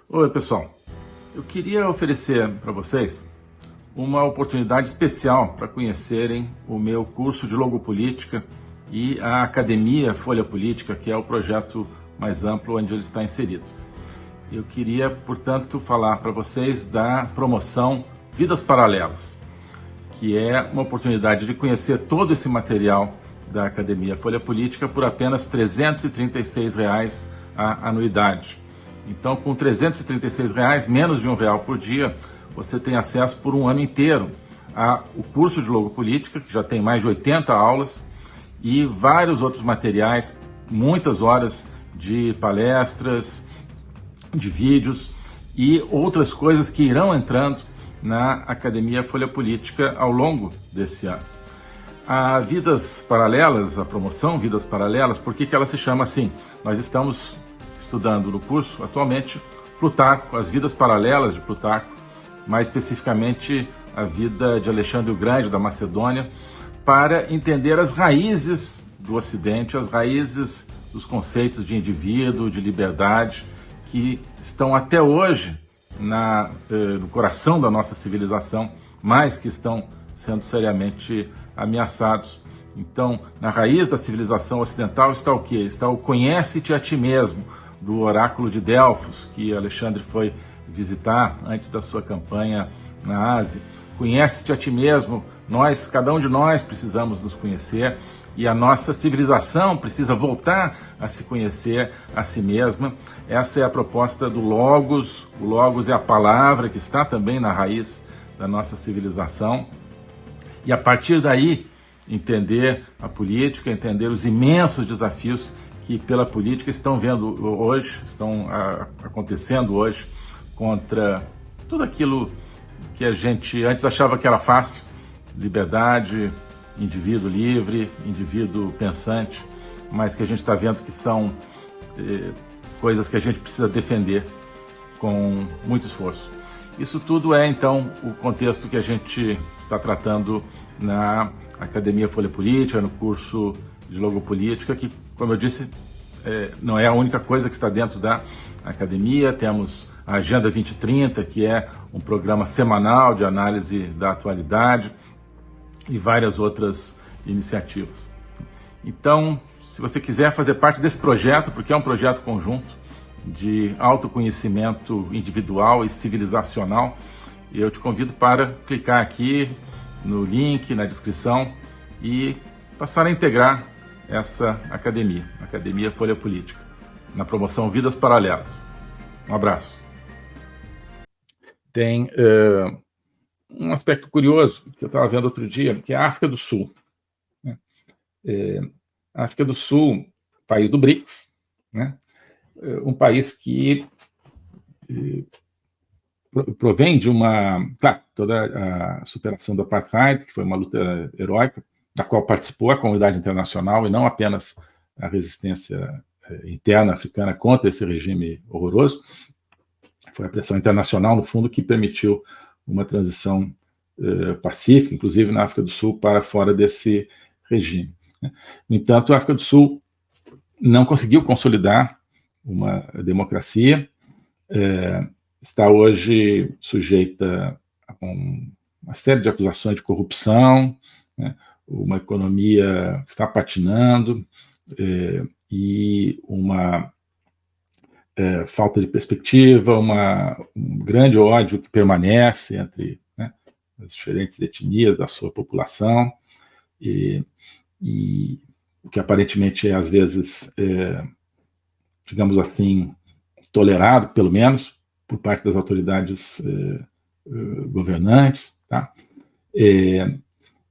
Oi, pessoal. Eu queria oferecer para vocês uma oportunidade especial para conhecerem o meu curso de Logopolítica e a Academia Folha Política, que é o projeto mais amplo onde ele está inserido. Eu queria, portanto, falar para vocês da promoção Vidas Paralelas, que é uma oportunidade de conhecer todo esse material da Academia Folha Política por apenas R$ 336 a anuidade. Então, com R$ 336, menos de R$ 1 por dia, você tem acesso por um ano inteiro ao curso de Logopolítica, que já tem mais de 80 aulas, e vários outros materiais, muitas horas de palestras, de vídeos e outras coisas que irão entrando na Academia Folha Política ao longo desse ano. A Vidas Paralelas, a promoção Vidas Paralelas, por que ela se chama assim? Nós estamos estudando no curso, atualmente, Plutarco, as vidas paralelas de Plutarco, mais especificamente a vida de Alexandre o Grande, da Macedônia, para entender as raízes do Ocidente, as raízes dos conceitos de indivíduo, de liberdade, que estão até hoje no coração da nossa civilização, mas que estão sendo seriamente ameaçados. Então, na raiz da civilização ocidental está o quê? Está o conhece-te a ti mesmo, do oráculo de Delfos, que Alexandre foi visitar antes da sua campanha na Ásia. Conhece-te a ti mesmo, cada um de nós precisamos nos conhecer e a nossa civilização precisa voltar a se conhecer a si mesma. Essa é a proposta do Logos. O Logos é a palavra que está também na raiz da nossa civilização. E a partir daí, entender a política, entender os imensos desafios que pela política estão acontecendo hoje contra tudo aquilo que a gente antes achava que era fácil: liberdade, indivíduo livre, indivíduo pensante, mas que a gente está vendo que são coisas que a gente precisa defender com muito esforço. Isso tudo é, então, o contexto que a gente está tratando na Academia Folha Política, no curso de Logopolítica, que, como eu disse, não é a única coisa que está dentro da academia. Temos a Agenda 2030, que é um programa semanal de análise da atualidade, e várias outras iniciativas. Então, se você quiser fazer parte desse projeto, porque é um projeto conjunto de autoconhecimento individual e civilizacional, eu te convido para clicar aqui no link, na descrição, e passar a integrar essa academia, Academia Folha Política, na promoção Vidas Paralelas. Um abraço. Tem um aspecto curioso que eu estava vendo outro dia, que é a África do Sul. A África do Sul, país do BRICS, né? Um país que provém de toda a superação do apartheid, que foi uma luta heróica, da qual participou a comunidade internacional e não apenas a resistência interna africana contra esse regime horroroso. Foi a pressão internacional, no fundo, que permitiu uma transição pacífica, inclusive na África do Sul, para fora desse regime. No entanto, a África do Sul não conseguiu consolidar uma democracia, está hoje sujeita a uma série de acusações de corrupção, né? Uma economia que está patinando e uma falta de perspectiva, um grande ódio que permanece entre as diferentes etnias da sua população, e o que aparentemente é, às vezes, digamos assim, tolerado, pelo menos, por parte das autoridades governantes. Tá?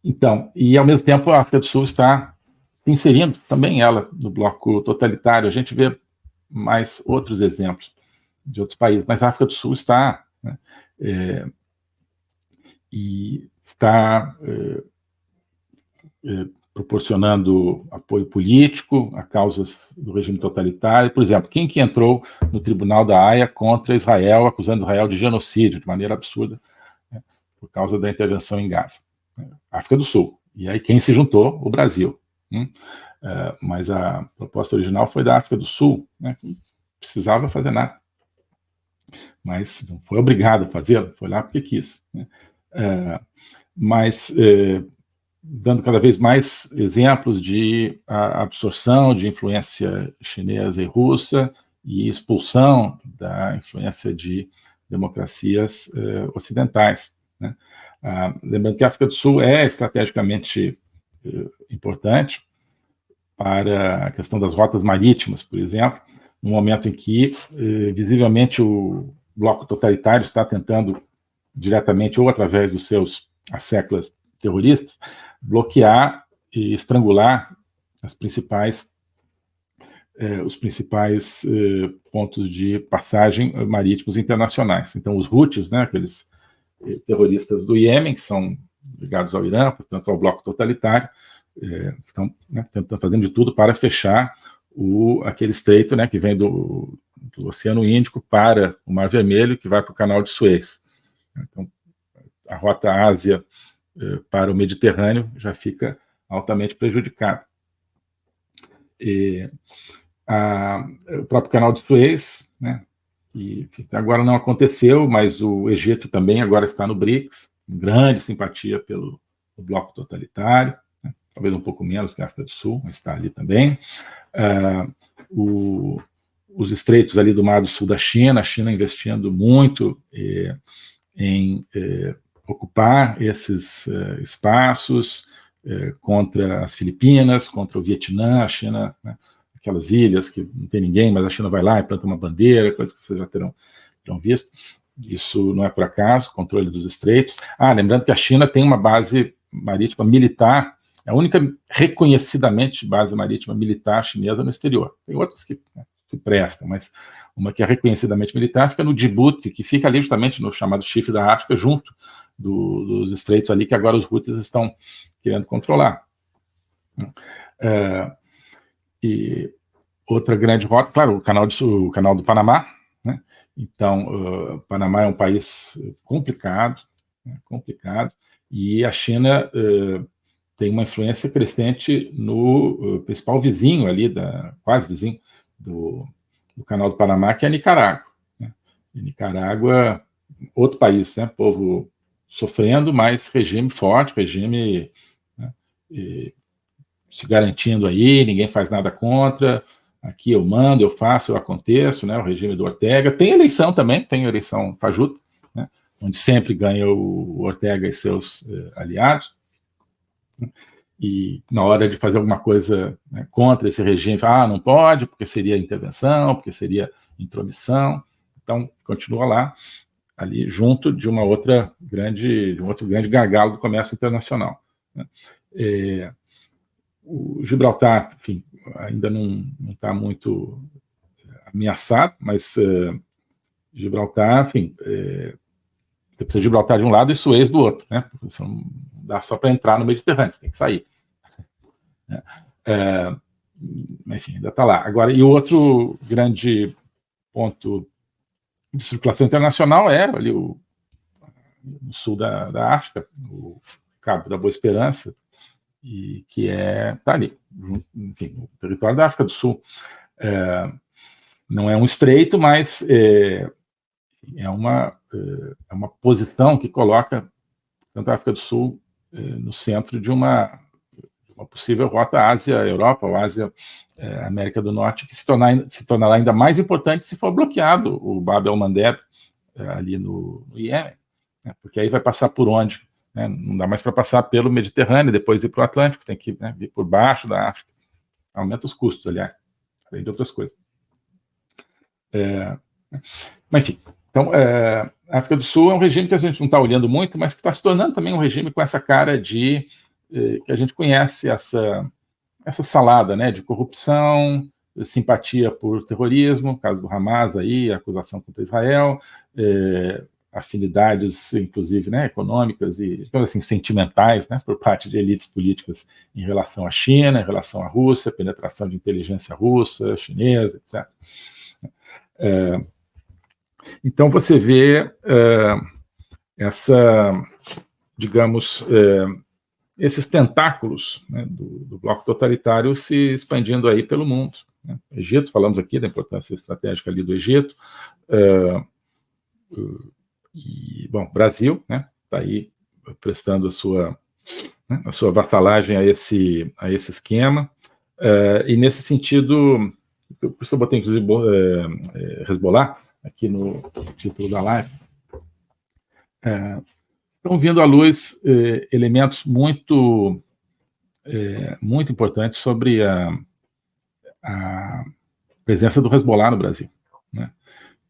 Então, e ao mesmo tempo a África do Sul está se inserindo também ela no bloco totalitário. A gente vê mais outros exemplos de outros países, mas a África do Sul está, e está proporcionando apoio político a causas do regime totalitário. Por exemplo, quem que entrou no Tribunal da Haia contra Israel, acusando Israel de genocídio, de maneira absurda, por causa da intervenção em Gaza? África do Sul. E aí quem se juntou? O Brasil. Mas a proposta original foi da África do Sul, né, que não precisava fazer nada. mas não foi obrigado a fazê-lo, foi lá porque quis, né? Mas dando cada vez mais exemplos de absorção de influência chinesa e russa e expulsão da influência de democracias ocidentais, né? Lembrando que a África do Sul é estrategicamente importante para a questão das rotas marítimas, por exemplo, no momento em que, visivelmente, o bloco totalitário está tentando, diretamente ou através dos seus asseclas terroristas, bloquear e estrangular os principais pontos de passagem marítimos internacionais. Então, os Houthis, né, aqueles terroristas do Iêmen, que são ligados ao Irã, portanto, ao bloco totalitário, estão, né, fazendo de tudo para fechar aquele estreito, né, que vem do Oceano Índico para o Mar Vermelho, que vai para o Canal de Suez. Então, a rota Ásia para o Mediterrâneo já fica altamente prejudicada. O próprio Canal de Suez, né, que agora não aconteceu, mas o Egito também agora está no BRICS, grande simpatia pelo bloco totalitário, né, talvez um pouco menos que a África do Sul, mas está ali também. Os estreitos ali do Mar do Sul da China, a China investindo muito em ocupar esses espaços contra as Filipinas, contra o Vietnã, a China, né, aquelas ilhas que não tem ninguém, mas a China vai lá e planta uma bandeira, coisa que vocês já terão visto. Isso não é por acaso, controle dos estreitos. Lembrando que a China tem uma base marítima militar, é a única reconhecidamente base marítima militar chinesa no exterior. Tem outras que prestam, mas uma que é reconhecidamente militar fica no Djibouti, que fica ali justamente no chamado Chifre da África, junto dos estreitos ali que agora os Houthis estão querendo controlar. E outra grande rota, claro, o canal do Panamá, né? Então, o Panamá é um país complicado, né? E a China tem uma influência crescente no principal vizinho ali, quase vizinho do Canal do Panamá, que é a Nicarágua, né? E Nicarágua, outro país, né? Povo sofrendo, mas regime forte, regime, né, se garantindo aí, ninguém faz nada contra, aqui eu mando, eu faço, eu aconteço, né, o regime do Ortega. Tem eleição também, tem eleição fajuta, né, onde sempre ganha o Ortega e seus aliados, e na hora de fazer alguma coisa, né, contra esse regime, não pode, porque seria intervenção, porque seria intromissão, então continua lá, ali junto de um outro grande gargalo do comércio internacional, né. O Gibraltar, enfim, ainda não está muito ameaçado, mas Gibraltar, enfim, você precisa de Gibraltar de um lado e Suez do outro, né? Você não dá só para entrar no Mediterrâneo, você tem que sair. Enfim, ainda está lá. Agora, e o outro grande ponto de circulação internacional é ali no sul da África, o Cabo da Boa Esperança, e que está ali, enfim, o território da África do Sul. Não é um estreito, mas é uma posição que coloca tanto a África do Sul no centro de uma possível rota Ásia-Europa ou Ásia-América do Norte, que se tornará ainda mais importante se for bloqueado o Bab el-Mandeb ali no Iêmen, né, porque aí vai passar por onde? Né, não dá mais para passar pelo Mediterrâneo, depois ir para o Atlântico, tem que, né, vir por baixo da África. Aumenta os custos, aliás, além de outras coisas. Mas, enfim, então, a África do Sul é um regime que a gente não está olhando muito, mas que está se tornando também um regime com essa cara de que a gente conhece, essa salada, né, de corrupção, simpatia por terrorismo, caso do Hamas aí, acusação contra Israel, afinidades, inclusive, né, econômicas e, digamos assim, sentimentais, né, por parte de elites políticas em relação à China, em relação à Rússia, penetração de inteligência russa, chinesa, etc. Então, você vê digamos, esses tentáculos, né, do bloco totalitário se expandindo aí pelo mundo, né? Egito, falamos aqui da importância estratégica ali do Egito, E, bom, Brasil, né, está aí prestando a sua vassalagem a esse esquema, e nesse sentido, por isso que eu botei inclusive Hezbollah aqui no título da live, estão vindo à luz elementos muito importantes sobre a presença do Hezbollah no Brasil, né?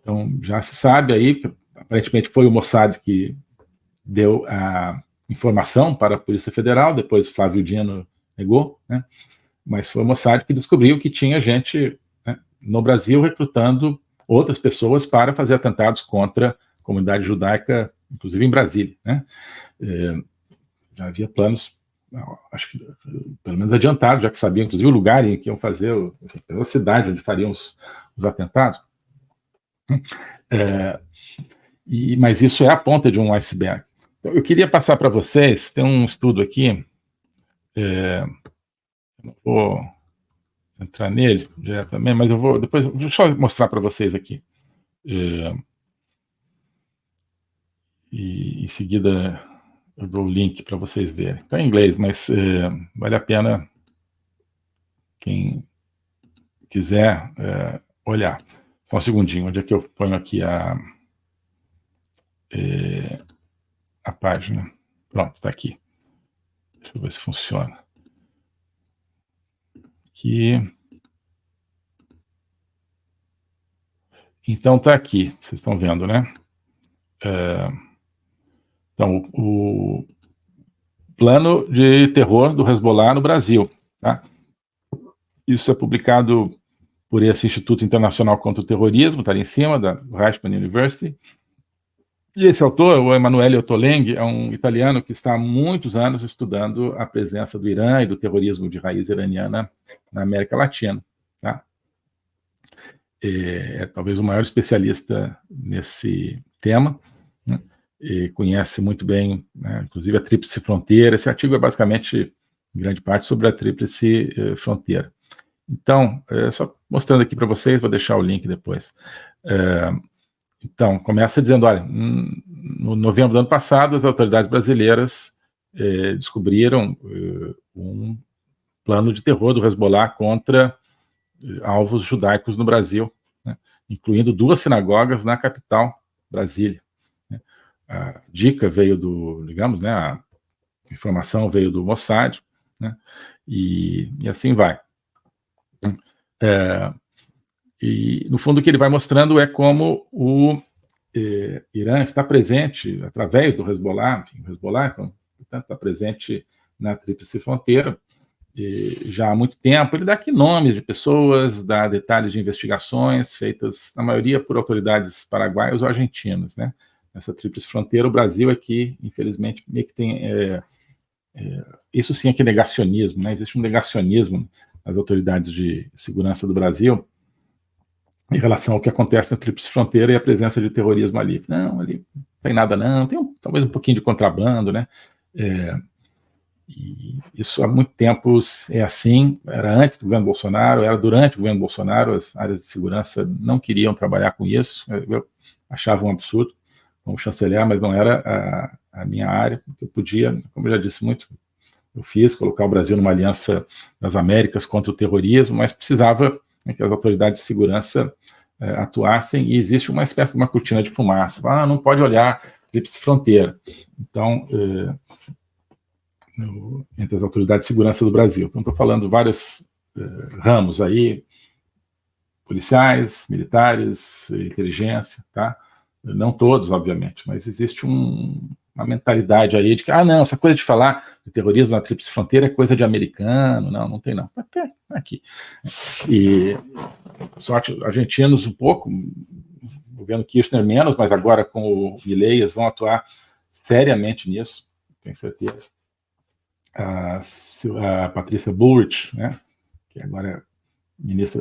Então, já se sabe aí, que aparentemente foi o Mossad que deu a informação para a Polícia Federal, depois Flávio Dino negou, né? Mas foi o Mossad que descobriu que tinha gente, né, no Brasil recrutando outras pessoas para fazer atentados contra a comunidade judaica, inclusive em Brasília, né? Já havia planos, acho que pelo menos adiantados, já que sabiam inclusive o lugar em que iam fazer, a cidade onde fariam os atentados. Mas isso é a ponta de um iceberg. Então, eu queria passar para vocês, tem um estudo aqui, não vou entrar nele diretamente, mas eu vou depois, deixa eu mostrar para vocês aqui. E em seguida eu dou o link para vocês verem. Está em inglês, mas vale a pena quem quiser olhar. Só um segundinho, onde é que eu ponho aqui a página? Pronto, está aqui. Deixa eu ver se funciona. Aqui. Então, está aqui, vocês estão vendo, né? Então, o plano de terror do Hezbollah no Brasil, tá? Isso é publicado por esse Instituto Internacional contra o Terrorismo, está ali em cima, da Reichman University. E esse autor, o Emanuele Ottolenghi, é um italiano que está há muitos anos estudando a presença do Irã e do terrorismo de raiz iraniana na América Latina, tá? É talvez o maior especialista nesse tema, né? E conhece muito bem, né, inclusive a Tríplice Fronteira. Esse artigo é basicamente, em grande parte, sobre a Tríplice Fronteira. Então, só mostrando aqui para vocês, vou deixar o link depois. Então, começa dizendo, olha, no novembro do ano passado, as autoridades brasileiras descobriram um plano de terror do Hezbollah contra alvos judaicos no Brasil, né, incluindo 2 sinagogas na capital, Brasília. A dica veio digamos, né, a informação veio do Mossad, né, e assim vai. E, no fundo, o que ele vai mostrando é como o Irã está presente, através do Hezbollah, enfim, o Hezbollah, então, portanto, está presente na Tríplice Fronteira já há muito tempo. Ele dá aqui nomes de pessoas, dá detalhes de investigações feitas, na maioria, por autoridades paraguaias ou argentinas, né? Nessa Tríplice Fronteira, o Brasil aqui, infelizmente, meio que tem... isso sim é que é negacionismo, né? Existe um negacionismo nas autoridades de segurança do Brasil em relação ao que acontece na Tríplice Fronteira e a presença de terrorismo ali. Não, ali não tem nada não, tem talvez um pouquinho de contrabando, né? E isso há muito tempo é assim, era antes do governo Bolsonaro, era durante o governo Bolsonaro, as áreas de segurança não queriam trabalhar com isso, eu achava um absurdo como chanceler, mas não era a minha área, eu podia, como eu já disse muito, eu fiz, colocar o Brasil numa aliança das Américas contra o terrorismo, mas precisava, né, que as autoridades de segurança atuassem, e existe uma espécie de uma cortina de fumaça, não pode olhar Tríplice Fronteira. Então, entre as autoridades de segurança do Brasil. Então, estou falando vários ramos aí, policiais, militares, inteligência, tá? Não todos, obviamente, mas existe uma mentalidade aí de que, não, essa coisa de falar de terrorismo na Tríplice Fronteira é coisa de americano, não tem não. Até aqui. E, sorte, argentinos um pouco, o governo Kirchner menos, mas agora com o Milei eles vão atuar seriamente nisso, tenho certeza. A Patrícia Bullrich, né, que agora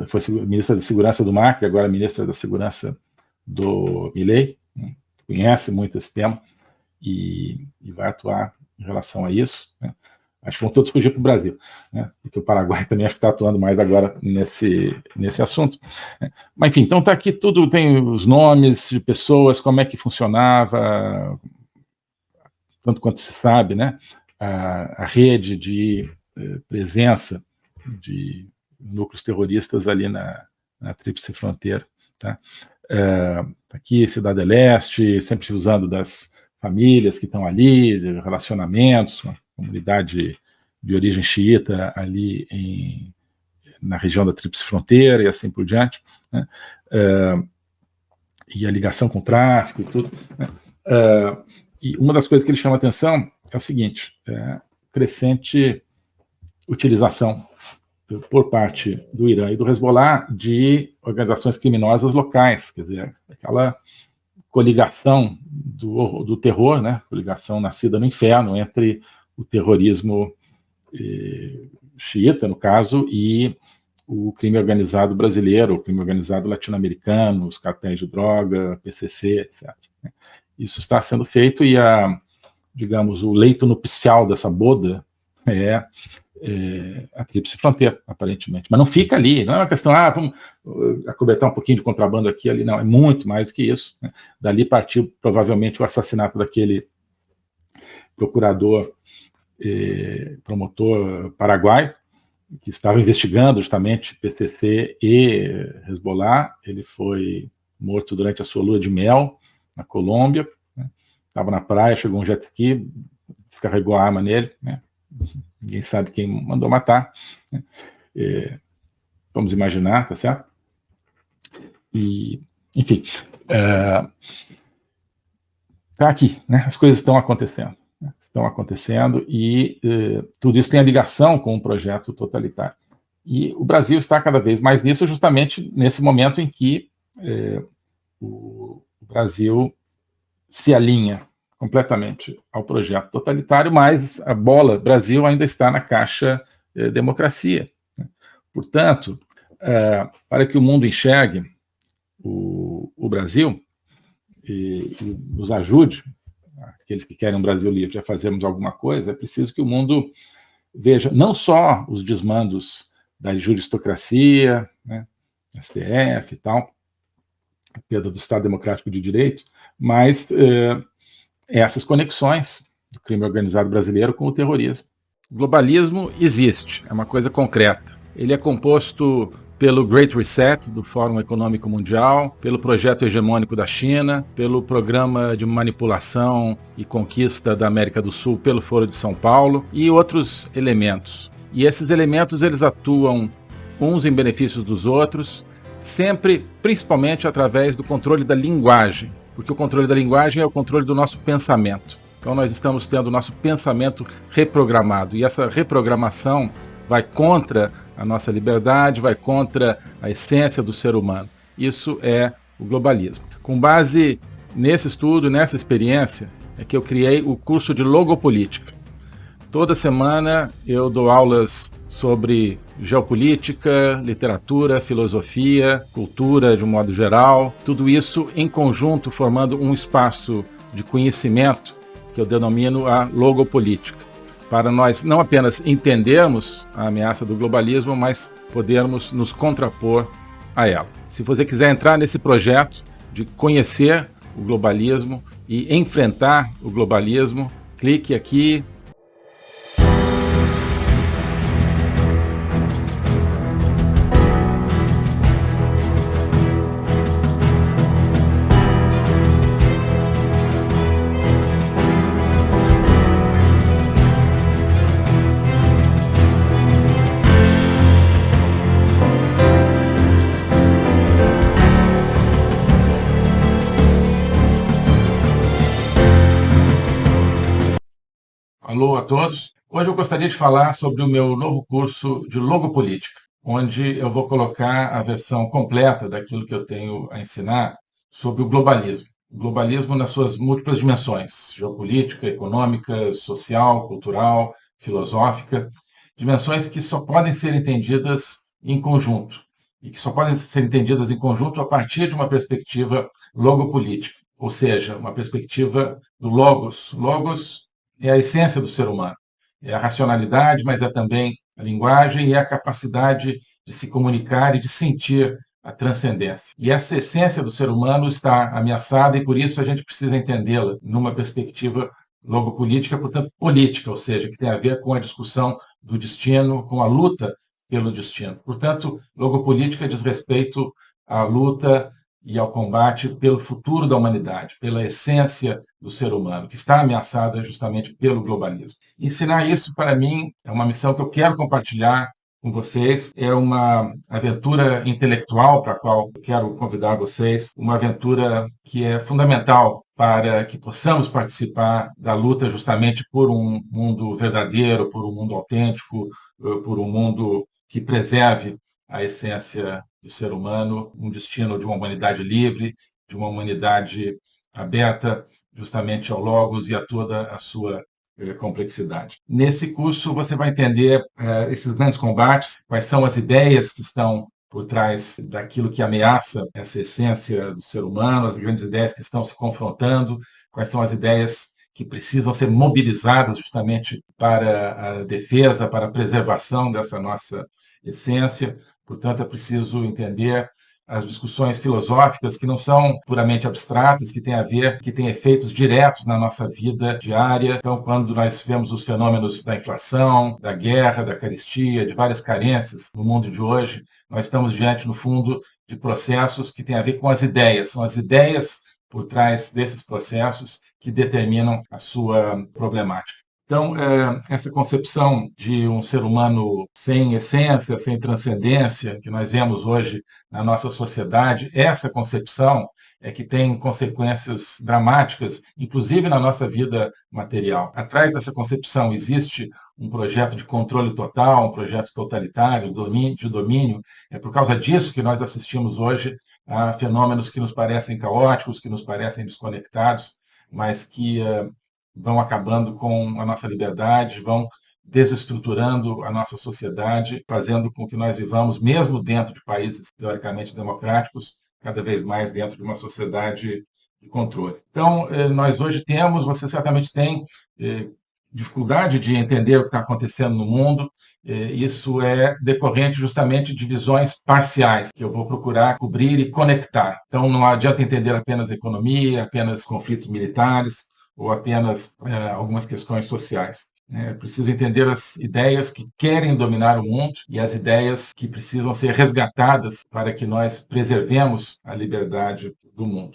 foi ministra da Segurança do Macri, agora ministra da Segurança do Milei, né, conhece muito esse tema e vai atuar em relação a isso, né. acho que vão todos fugir para o Brasil, né? Porque o Paraguai também acho que está atuando mais agora nesse assunto. Mas, enfim, então está aqui tudo, tem os nomes de pessoas, como é que funcionava, tanto quanto se sabe, né? A rede de presença de núcleos terroristas ali na Tríplice Fronteira. Tá? Aqui, Cidade Leste, sempre usando das famílias que estão ali, de relacionamentos, uma comunidade de origem xiita ali na região da Tríplice Fronteira e assim por diante, né? E a ligação com o tráfico e tudo, né? E uma das coisas que ele chama a atenção é o seguinte, crescente utilização por parte do Irã e do Hezbollah de organizações criminosas locais, quer dizer, aquela coligação do terror, né? Coligação nascida no inferno entre o terrorismo xiita, no caso, e o crime organizado brasileiro, o crime organizado latino-americano, os cartéis de droga, PCC, etc. Isso está sendo feito e digamos, o leito nupcial dessa boda é a Tríplice Fronteira, aparentemente. Mas não fica ali, não é uma questão, vamos acobertar um pouquinho de contrabando aqui ali, não, é muito mais do que isso, né? Dali partiu provavelmente o assassinato daquele procurador, promotor paraguaio, que estava investigando justamente PCC e Hezbollah. Ele foi morto durante a sua lua de mel na Colômbia, né? Estava na praia, chegou um jet ski, descarregou a arma nele, né? Ninguém sabe quem mandou matar, né? Vamos imaginar, tá certo? E, enfim, tá aqui, né? As coisas estão acontecendo. Estão acontecendo e tudo isso tem a ligação com um projeto totalitário. E o Brasil está cada vez mais nisso, justamente nesse momento em que o Brasil se alinha completamente ao projeto totalitário, mas a bola Brasil ainda está na caixa democracia. Portanto, para que o mundo enxergue o Brasil e nos ajude, aqueles que querem um Brasil livre, a fazermos alguma coisa, é preciso que o mundo veja não só os desmandos da juristocracia, né, STF e tal, a perda do Estado Democrático de Direito, mas essas conexões do crime organizado brasileiro com o terrorismo. O globalismo existe, é uma coisa concreta. Ele é composto pelo Great Reset do Fórum Econômico Mundial, pelo projeto hegemônico da China, pelo programa de manipulação e conquista da América do Sul pelo Foro de São Paulo e outros elementos. E esses elementos eles atuam uns em benefício dos outros, sempre, principalmente através do controle da linguagem, porque o controle da linguagem é o controle do nosso pensamento. Então nós estamos tendo o nosso pensamento reprogramado, e essa reprogramação vai contra a nossa liberdade, vai contra a essência do ser humano. Isso é o globalismo. Com base nesse estudo, nessa experiência, é que eu criei o curso de Logopolítica. Toda semana eu dou aulas sobre geopolítica, literatura, filosofia, cultura de um modo geral, tudo isso em conjunto formando um espaço de conhecimento que eu denomino a logopolítica, para nós não apenas entendermos a ameaça do globalismo, mas podermos nos contrapor a ela. Se você quiser entrar nesse projeto de conhecer o globalismo e enfrentar o globalismo, clique aqui. Alô a todos. Hoje eu gostaria de falar sobre o meu novo curso de Logopolítica, onde eu vou colocar a versão completa daquilo que eu tenho a ensinar sobre o globalismo. O globalismo nas suas múltiplas dimensões, geopolítica, econômica, social, cultural, filosófica, dimensões que só podem ser entendidas em conjunto, e que só podem ser entendidas em conjunto a partir de uma perspectiva logopolítica, ou seja, uma perspectiva do logos. Logos é a essência do ser humano, É a racionalidade, mas é também a linguagem e a capacidade de se comunicar e de sentir a transcendência. E essa essência do ser humano está ameaçada e por isso a gente precisa entendê-la numa perspectiva logopolítica, portanto política, ou seja, que tem a ver com a discussão do destino, com a luta pelo destino. Portanto, logopolítica diz respeito à luta e ao combate pelo futuro da humanidade, pela essência do ser humano, que está ameaçada justamente pelo globalismo. Ensinar isso, para mim, é uma missão que eu quero compartilhar com vocês. É uma aventura intelectual para a qual eu quero convidar vocês, uma aventura que é fundamental para que possamos participar da luta justamente por um mundo verdadeiro, por um mundo autêntico, por um mundo que preserve a essência do ser humano, um destino de uma humanidade livre, de uma humanidade aberta justamente ao Logos e a toda a sua complexidade. Nesse curso você vai entender esses grandes combates, quais são as ideias que estão por trás daquilo que ameaça essa essência do ser humano, as grandes ideias que estão se confrontando, quais são as ideias que precisam ser mobilizadas justamente para a defesa, para a preservação dessa nossa essência. Portanto, é preciso entender as discussões filosóficas que não são puramente abstratas, que têm a ver, que têm efeitos diretos na nossa vida diária. Então, quando nós vemos os fenômenos da inflação, da guerra, da carestia, de várias carências no mundo de hoje, nós estamos diante, no fundo, de processos que têm a ver com as ideias. São as ideias por trás desses processos que determinam a sua problemática. Então, essa concepção de um ser humano sem essência, sem transcendência, que nós vemos hoje na nossa sociedade, essa concepção é que tem consequências dramáticas, inclusive na nossa vida material. Atrás dessa concepção existe um projeto de controle total, um projeto totalitário, de domínio. É por causa disso que nós assistimos hoje a fenômenos que nos parecem caóticos, que nos parecem desconectados, mas que vão acabando com a nossa liberdade, vão desestruturando a nossa sociedade, fazendo com que nós vivamos, mesmo dentro de países teoricamente democráticos, cada vez mais dentro de uma sociedade de controle. Então, nós hoje temos, você certamente tem, dificuldade de entender o que está acontecendo no mundo. Isso é decorrente justamente de visões parciais, que eu vou procurar cobrir e conectar. Então, não adianta entender apenas economia, apenas conflitos militares, ou apenas algumas questões sociais. É preciso entender as ideias que querem dominar o mundo e as ideias que precisam ser resgatadas para que nós preservemos a liberdade do mundo.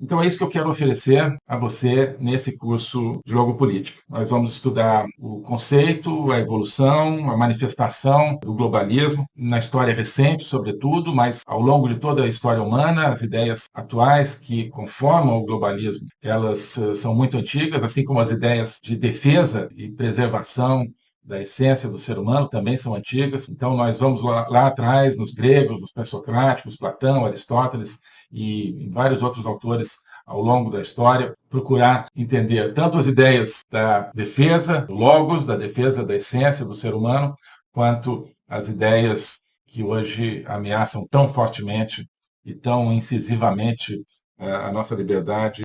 Então é isso que eu quero oferecer a você nesse curso de Logopolítica. Nós vamos estudar o conceito, a evolução, a manifestação do globalismo, na história recente, sobretudo, mas ao longo de toda a história humana, as ideias atuais que conformam o globalismo, elas são muito antigas, assim como as ideias de defesa e preservação da essência do ser humano também são antigas. Então nós vamos lá atrás, nos gregos, nos pré-socráticos, Platão, Aristóteles, e vários outros autores ao longo da história, procurar entender tanto as ideias da defesa do logos, da defesa da essência do ser humano, quanto as ideias que hoje ameaçam tão fortemente e tão incisivamente a nossa liberdade